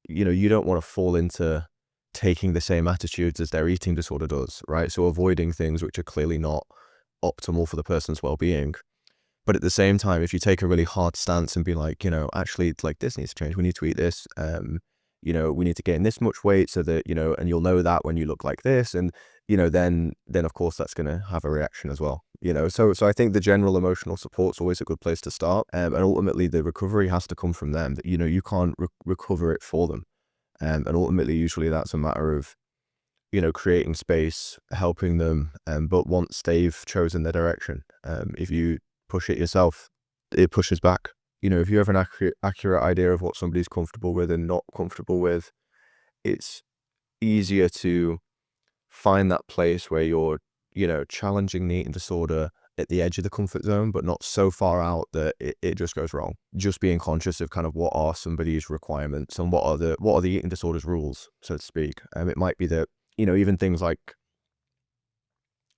you don't want to fall into taking the same attitudes as their eating disorder does, right? So avoiding things which are clearly not optimal for the person's well-being. But at the same time, if you take a really hard stance and be like, actually, like, this needs to change, we need to eat this, we need to gain this much weight so that, and you'll know that when you look like this, and, then of course that's going to have a reaction as well, So I think the general emotional support's always a good place to start. And ultimately the recovery has to come from them, that, you can't recover it for them. And ultimately, usually that's a matter of, creating space, helping them. But once they've chosen their direction, if you push it yourself, it pushes back. If you have an accurate idea of what somebody's comfortable with and not comfortable with, it's easier to find that place where you're, challenging the eating disorder at the edge of the comfort zone, but not so far out that it just goes wrong. Just being conscious of kind of what are somebody's requirements and what are the eating disorder's rules, so to speak. It might be that, even things like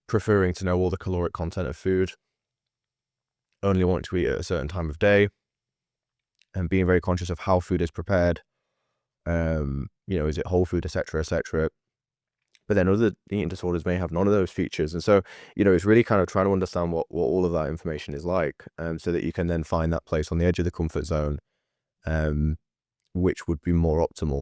preferring to know all the caloric content of food, only wanting to eat at a certain time of day, and being very conscious of how food is prepared. Is it whole food, etc., etc. But then other eating disorders may have none of those features. And so, it's really kind of trying to understand what all of that information is like, so that you can then find that place on the edge of the comfort zone, which would be more optimal.